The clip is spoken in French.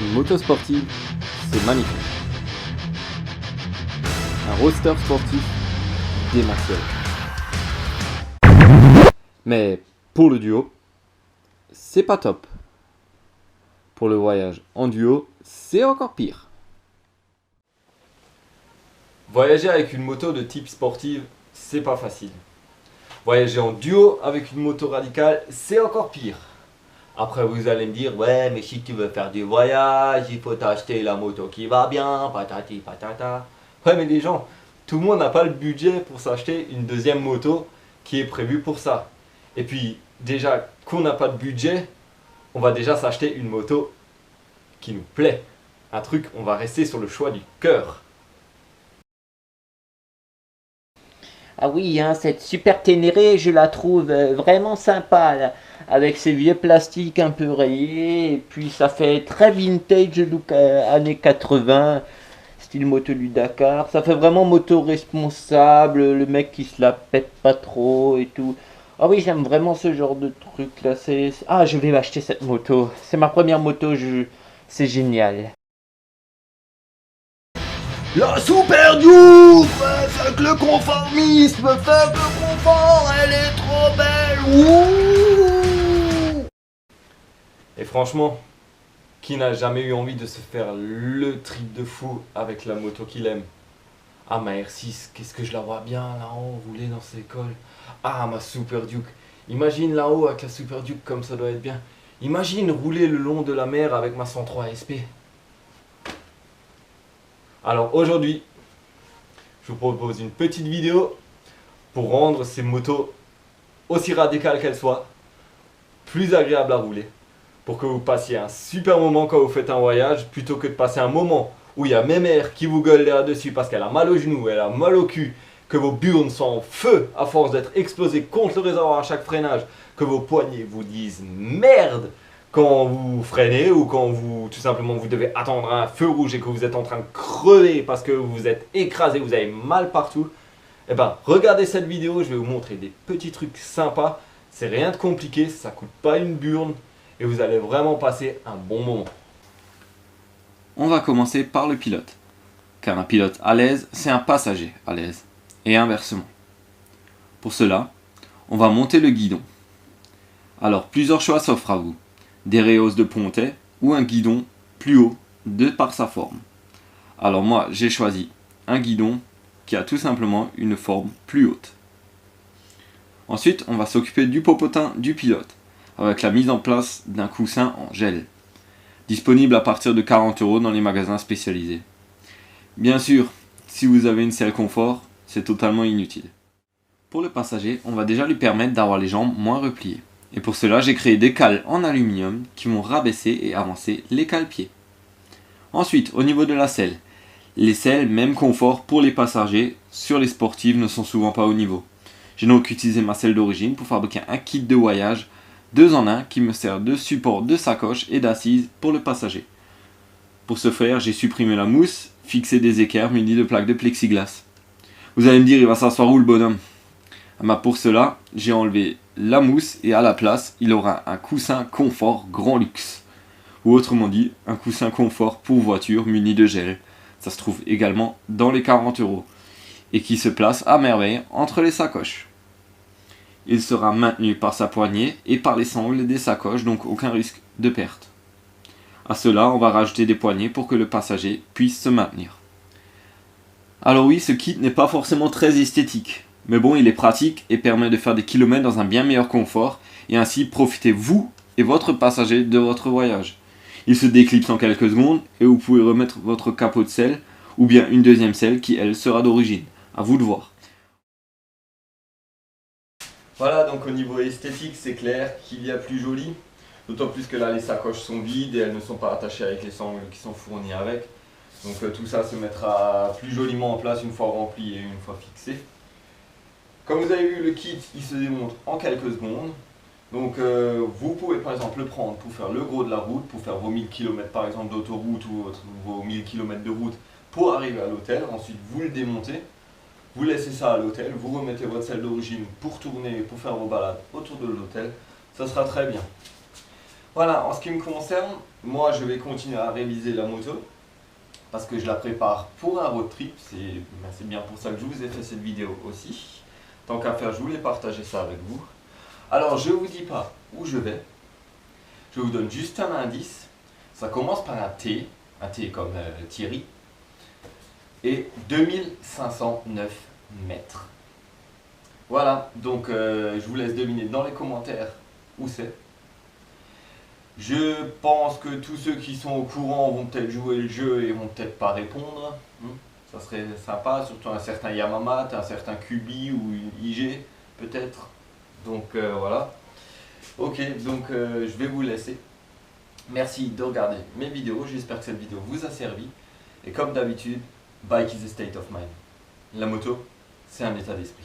Une moto sportive, c'est magnifique. Un roadster sportif, démentiel. Mais pour le duo, c'est pas top. Pour le voyage en duo, c'est encore pire. Voyager avec une moto de type sportive, c'est pas facile. Voyager en duo avec une moto radicale, c'est encore pire. Après vous allez me dire, ouais mais si tu veux faire du voyage, il faut t'acheter la moto qui va bien, patati patata. Ouais mais les gens, tout le monde n'a pas le budget pour s'acheter une deuxième moto qui est prévue pour ça. Et puis déjà qu'on n'a pas de budget, on va déjà s'acheter une moto qui nous plaît. Un truc, on va rester sur le choix du cœur. Ah oui, hein, cette Super Ténéré, je la trouve vraiment sympa, là, avec ses vieux plastiques un peu rayés, et puis ça fait très vintage look années 80, style moto du Dakar. Ça fait vraiment moto responsable, le mec qui se la pète pas trop et tout. Ah oui, j'aime vraiment ce genre de truc là. Ah, je vais m'acheter cette moto. C'est ma première moto, c'est génial. La Super Duke, fuck le conformisme, fuck le confort, elle est trop belle, ouh. Et franchement, qui n'a jamais eu envie de se faire le trip de fou avec la moto qu'il aime? Ah ma R6, qu'est-ce que je la vois bien là-haut, rouler dans ses cols. Ah ma Super Duke, imagine là-haut avec la Super Duke comme ça doit être bien. Imagine rouler le long de la mer avec ma 103 SP. Alors aujourd'hui, je vous propose une petite vidéo pour rendre ces motos, aussi radicales qu'elles soient, plus agréables à rouler. Pour que vous passiez un super moment quand vous faites un voyage, plutôt que de passer un moment où il y a mémère qui vous gueule là-dessus parce qu'elle a mal au genou, elle a mal au cul, que vos burnes sont en feu à force d'être explosées contre le réservoir à chaque freinage, que vos poignets vous disent merde quand vous freinez ou quand vous tout simplement vous devez attendre un feu rouge et que vous êtes en train de crever parce que vous êtes écrasé, vous avez mal partout. Eh ben, regardez cette vidéo, je vais vous montrer des petits trucs sympas. C'est rien de compliqué, ça coûte pas une burne et vous allez vraiment passer un bon moment. On va commencer par le pilote. Car un pilote à l'aise, c'est un passager à l'aise. Et inversement. Pour cela, on va monter le guidon. Alors plusieurs choix s'offrent à vous. Des rehausses de pontet ou un guidon plus haut de par sa forme. Alors moi j'ai choisi un guidon qui a tout simplement une forme plus haute. Ensuite on va s'occuper du popotin du pilote avec la mise en place d'un coussin en gel. Disponible à partir de 40 € dans les magasins spécialisés. Bien sûr, si vous avez une selle confort, c'est totalement inutile. Pour le passager, on va déjà lui permettre d'avoir les jambes moins repliées. Et pour cela, j'ai créé des cales en aluminium qui vont rabaisser et avancer les cale-pieds. Ensuite, au niveau de la selle, les selles, même confort pour les passagers, sur les sportives ne sont souvent pas au niveau. J'ai donc utilisé ma selle d'origine pour fabriquer un kit de voyage 2 en 1 qui me sert de support de sacoche et d'assise pour le passager. Pour ce faire, j'ai supprimé la mousse, fixé des équerres munis de plaques de plexiglas. Vous allez me dire, il va s'asseoir où le bonhomme? Pour cela, j'ai enlevé la mousse et à la place, il aura un coussin confort grand luxe. Ou autrement dit, un coussin confort pour voiture muni de gel. Ça se trouve également dans les 40 € et qui se place à merveille entre les sacoches. Il sera maintenu par sa poignée et par les sangles des sacoches, donc aucun risque de perte. À cela, on va rajouter des poignées pour que le passager puisse se maintenir. Alors oui, ce kit n'est pas forcément très esthétique. Mais bon, il est pratique et permet de faire des kilomètres dans un bien meilleur confort et ainsi profitez vous et votre passager de votre voyage. Il se déclipse en quelques secondes et vous pouvez remettre votre capot de selle ou bien une deuxième selle qui elle sera d'origine. À vous de voir. Voilà, donc au niveau esthétique, c'est clair qu'il y a plus joli. D'autant plus que là les sacoches sont vides et elles ne sont pas attachées avec les sangles qui sont fournies avec. Donc tout ça se mettra plus joliment en place une fois rempli et une fois fixé. Comme vous avez vu, le kit il se démonte en quelques secondes. Donc vous pouvez par exemple le prendre pour faire le gros de la route, pour faire vos 1000 km par exemple d'autoroute ou vos 1000 km de route pour arriver à l'hôtel. Ensuite vous le démontez, vous laissez ça à l'hôtel, vous remettez votre selle d'origine pour tourner, pour faire vos balades autour de l'hôtel. Ça sera très bien. Voilà, en ce qui me concerne, moi je vais continuer à réviser la moto parce que je la prépare pour un road trip. C'est bien pour ça que je vous ai fait cette vidéo aussi. Tant qu'à faire, je voulais partager ça avec vous. Alors, je ne vous dis pas où je vais. Je vous donne juste un indice. Ça commence par un T comme Thierry, et 2509 mètres. Voilà, donc je vous laisse deviner dans les commentaires où c'est. Je pense que tous ceux qui sont au courant vont peut-être jouer le jeu et vont peut-être pas répondre. Ça serait sympa, surtout un certain Yamamat, un certain Kubi ou une IG peut-être. Donc voilà. Ok, donc je vais vous laisser. Merci de regarder mes vidéos, j'espère que cette vidéo vous a servi. Et comme d'habitude, bike is a state of mind. La moto, c'est un état d'esprit.